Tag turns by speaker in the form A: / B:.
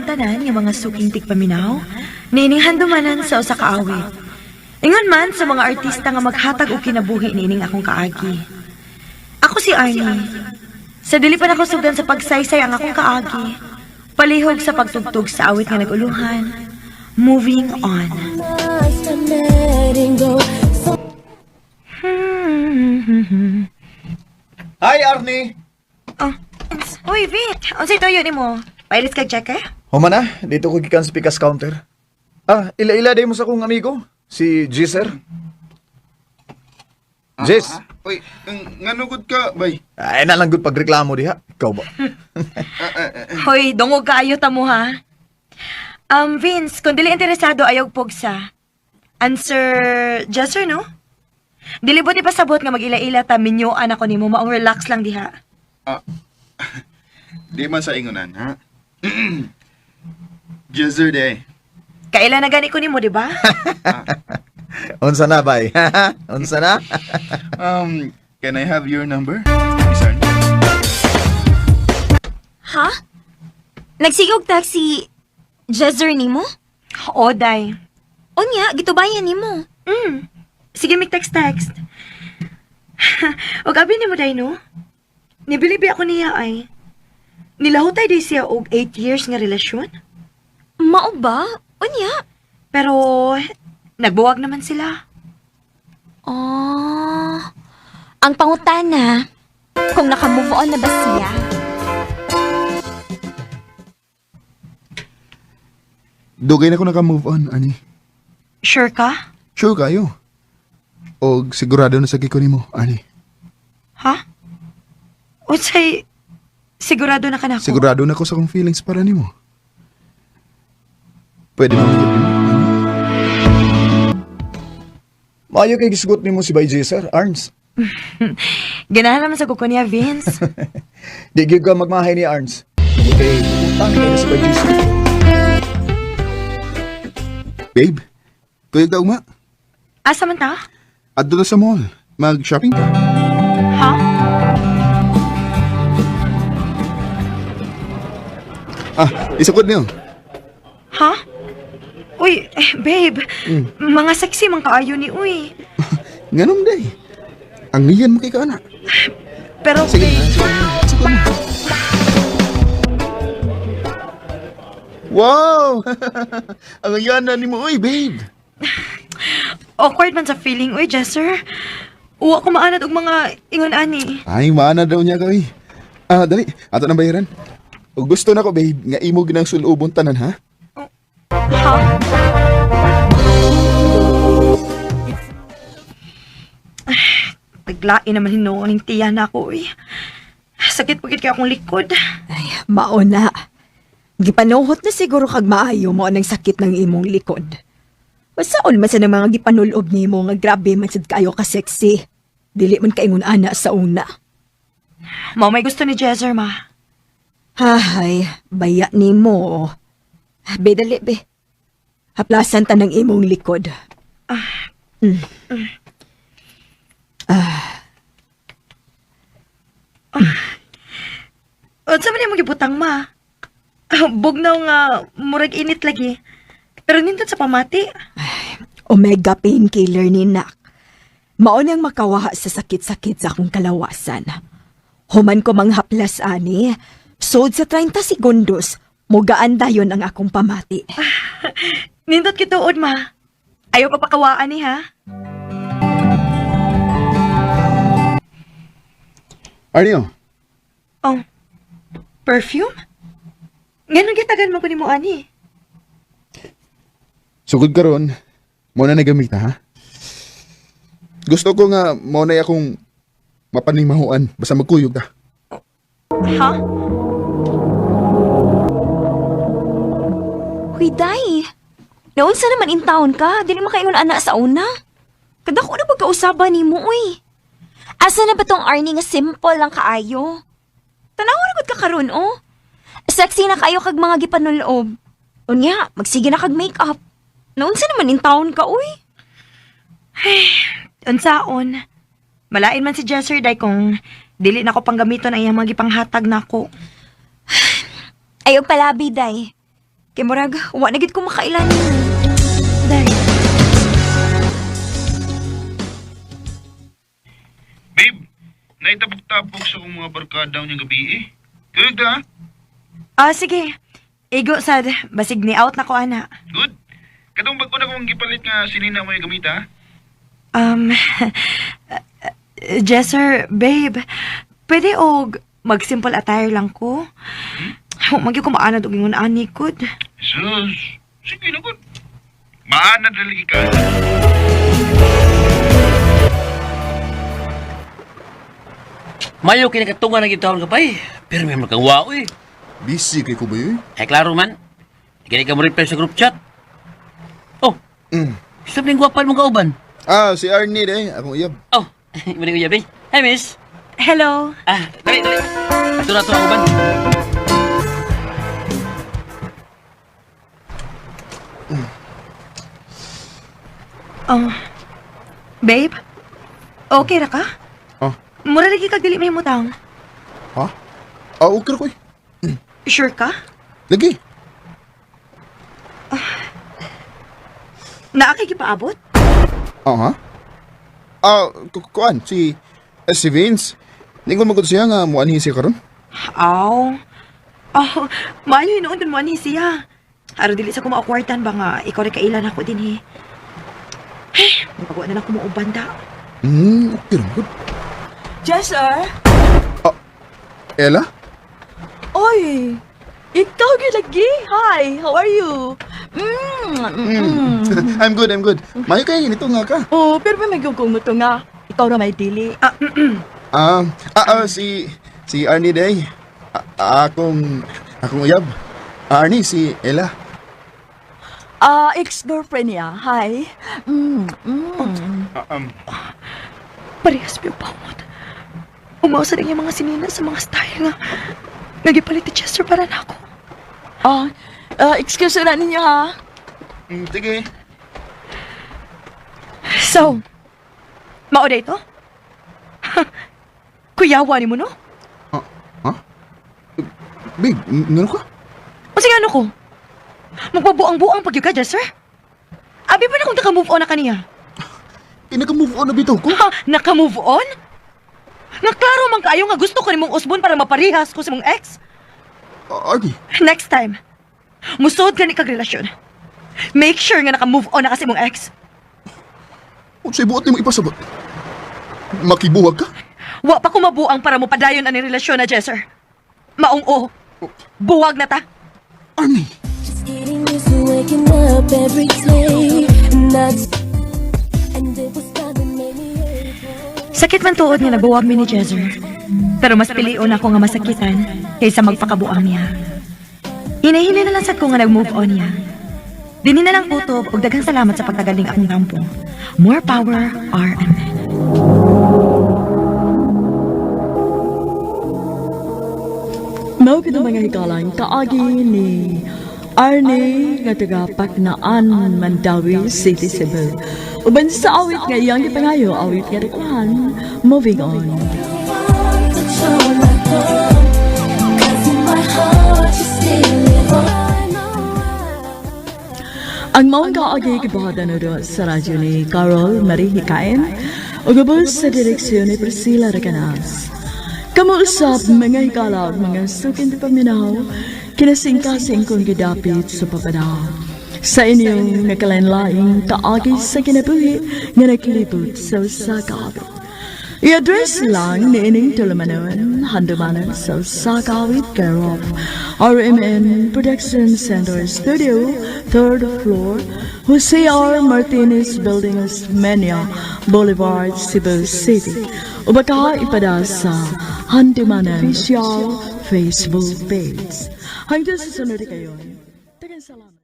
A: tanan yung mga suking tigpaminaw, niining handumanan sa usa ka awit. Ingon man sa mga artista nga maghatag og kinabuhi niining akong kaagi. Ako si Arnie. Sa dili pa nako sugdan sa pagsaysay ang akong kaagi, palihog sa pagtugtog sa awit nga naguluhan, moving on.
B: Hi, Arnie!
A: Oh, uy, Vit, unsay toyo nimo? Pailis kag check eh?
B: Human na, dito ko gikan sa pikas counter. Ila-ila day mo sa kong amigo, si Gisser. Jis!
C: Uy, nganugod ka, bay?
B: Ay, nalang good pagreklamo diha. Ikaw ba?
A: Hoy, dungog kaayo ta mo ha. Vince, kung dili interesado ayaw pugsa. Answer, Jesser, no? Dili ba di pasabot nga mag-ila-ila ta minyoan ako nimo maong relax lang diha.
C: Di man sa ingunan, ha? Jezer day.
A: Kailan na gani ko nimo, di ba?
B: Unsa na, bay? Unsa na?
C: Can I have your number, Miss Arnie?
D: Ha? Nagsigog taxi Jezer nimo?
A: O, day.
D: Unya, gitubayan nimo.
A: Sige, mig text. O gabi nimo, day, no? Nibilibi ako niya ay. Nilahutay day siya og 8 years nga relasyon.
D: Mao ba? Unya?
A: Pero, nagbuwag naman sila.
D: Oh. Ang pangutana, kung naka-move on na ba siya?
C: Dugay na ko naka-move on, Ani.
A: Sure ka?
C: Sure kayo. O sigurado na sa giko nimo, Ani.
A: Ha? Unsay, sigurado na ka na ako?
C: Sigurado na ko sa kong feelings para nimo. Pwede mo magod nimo, Ani.
B: Maayo kay gisgot nimo si bay Gisser, Arns.
A: Ganahan naman sa kuko niya, Vince.
B: Di gyud ka magmahay ni Arns. Okay, utang niya si bay Gisser.
C: Babe, kuyog daw ma.
A: Asa man ta?
C: Adto na sa mall. Mag-shopping ka.
A: Ha?
C: Isukod niyo.
A: Ha? Uy, babe. Mga sexy man kaayo ni uy.
C: Nganom day. Ang liyan mo kay ka, anak.
A: Pero
C: Sige
A: babe,
C: na, sige na. Isukod na. Wow! Ang yana ni mo, oy, babe.
A: awkward man sa feeling uy, Jesser. Uwa ko maanad og mga ingon ani.
C: Ay, maana daw niya kay. Dali, ato nang bayaran. O gusto na ko, babe, nga imo ginang sulubon tanan, ha?
A: Ha? Naglain naman hinuon ng tiyan ako uy. Sakit pagit kaya akong likod.
E: Ay, mauna. Gipanuhot na siguro kag maayo mo ang sakit ng imong likod. Basaon man sa ng mga gipanulob nimo nga grabe man sad kayo ka sexy. Dili man kaingon ana sa una.
A: Mao may gusto ni Jesser ma.
E: Hay, baya nimo. Be dali be. Haplasan ta ng imong likod.
A: Unsa man imong gibutang ma? Bugnaw nga murag init lagi. Pero nindot sa pamati.
E: Omega painkiller ni Nak. Mao nang makawaha sa sakit-sakit sa akong kalawasan. Human ko manghaplas ani, sud sa 30 segundos, mugaan dayon ang akong pamati.
A: Nindot kituod ma. Ayaw pa pakawaan ni ha.
C: Arnio,
A: Oh. Perfume? Ngayon gitagan mo ko ni mo ani.
C: sugod ka ron. Muna nagamit, ha? Gusto ko nga, muna akong mapanimahuan. Basta magkuyog ka.
A: Ha?
D: Huy, day. Naunsa naman in town ka? Dili mo kaingon ana sa una. Kadako na pagkausaban ni mo, uy. Asa na ba tong Arnie nga simple lang kaayo? Tanawa na gud ka karon, oh. Sexy na kayo kag mga gipanulob. Unya, magsige na kag makeup. Naunsa naman in town ka, uy.
A: Unsaon? Malain man si Jesser day kung dili na ko panggamiton ang iyang mga gipanghatag nako.
D: Ayaw palabi, day. Kay murag, wa na gid ko makailan nimo.
A: Day.
F: Babe, naitapok-tapok sa kong mga barkada niyang gabi eh. Kuyog da, ha?
A: Sige. Igo sad, basig ni out na ko ana.
F: Good. Katong bago na kong gipalit nga sinina mo yung gamita, ha?
A: Um, Jesser, babe, pwede og mag-simple attire lang ko? Magyo ko maanad og ingon ani kud.
F: Jesus, sige na good. Maanad na lagi ka.
G: Mayo kinakatungan ng gitawon ka pa eh. Pero may magkawao eh.
C: Busy kay ko ba yun?
G: Ay klaro man. Kaya ka mo reply sa group chat. Oh,
C: Mm.
G: isa pa rin guwapal mong kauban.
C: Si Arnie eh. Akong iyab.
G: Oh, mali ko yabi. Hi miss.
A: Hello.
G: Dali. Ito na ito ang uban.
A: Babe? Okay ra ka?
C: Oh.
A: Mura lagi kag dili may mutang.
C: Ha? Okay ra ko eh.
A: Sure ka?
C: Lagi.
A: Naa kay gipaabot?
C: Ha? Kuan, si Vince. Ningon magod siya nga muanhi siya karon.
A: Aw. Maayo noon dun mo ani siya. Aro dili sa ko maakwartan ba nga ikaw rin kailan ako din eh. Magpagawa na lang ko mo banda.
C: Okay ra good.
E: Jesser?
C: Ella?
E: Oy! Ikaw lagi. Hi, how are you?
C: I'm good. Mayo kay nito nga ka.
E: Oh, pero may magugong mo to nga. Ikaw na may dili.
C: Si Arnie day. Akong uyab. Arnie, si Ella.
E: Ex-girlfriend niya. Hi.
A: Parehas piyo pamot. Umaw sa rin yung mga sinina sa mga style nga. Nagipalit ni Chester para na ako.
E: Excuse na ninyo ha.
C: Sige.
A: So, mao day to? Kuyawa ni mo no?
C: Babe, ngano ka?
A: O sige ano ko? Magpabuang-buang pag ka, Jester? Abi pa na kung naka-move on na kaniya?
C: Naka-move on na bitaw ko.
A: Naka-move on? Nga klaro man kaayo nga gusto ko ni mong usbon para maparihas ko sa mong ex?
C: Arnie,
A: Next time, musod ka ni kag relasyon. Make sure nga naka-move on na kasi mong ex.
C: kung sa'y buot ni mo ipasabot. Makibuwag ka?
A: Wa pa ko mabuang para mo padayon ani relasyon na, Jester. Maong o. Buwag na ta.
C: Arnie,
H: Just getting used to waking up every day, and it was God that made me able.
A: Sakit man tuod nga nabuwag mi ni Jester. Pero mas pilion ako nga masakitan kaysa magpakabuang niya. Hinahili na lang sad ko nga nag-move on niya. Dini na lang kutob og daghang salamat sa pagkagaling akong kampo. More power, R&M.
I: Mao kita mga hikalang kaagi ni Arnie nga taga Paknaan, Mandawi City, Cebu. Uban sa awit nga iyang gipangayo, awit nga rekuhan, moving on.
H: Touch on my phone, 'cause in my heart you still live on.
I: Ang maong kaagi gibuhatan na doon sa radyo ni Carol Marie Hikain o gabos sa direksyon ni Priscilla Recanas. Kamuusap mga hikala at mga sukin di paminaw, kinasing-kasing kong gidapit sa papanaw. Sa inyong nakalanlaing kaagi sa kinabuhi nga nakilibot sa usakawit. I-address lang ni ining tulamanon, Handumanan sa usakawit care of RMN Production Center Studio, 3rd floor, Jose R. Martinez Building, Osmeña Boulevard, Cebu City. O baka ipada sa Handumanan official Facebook page. Hanggang sa sunod kayo. Tagan salamat.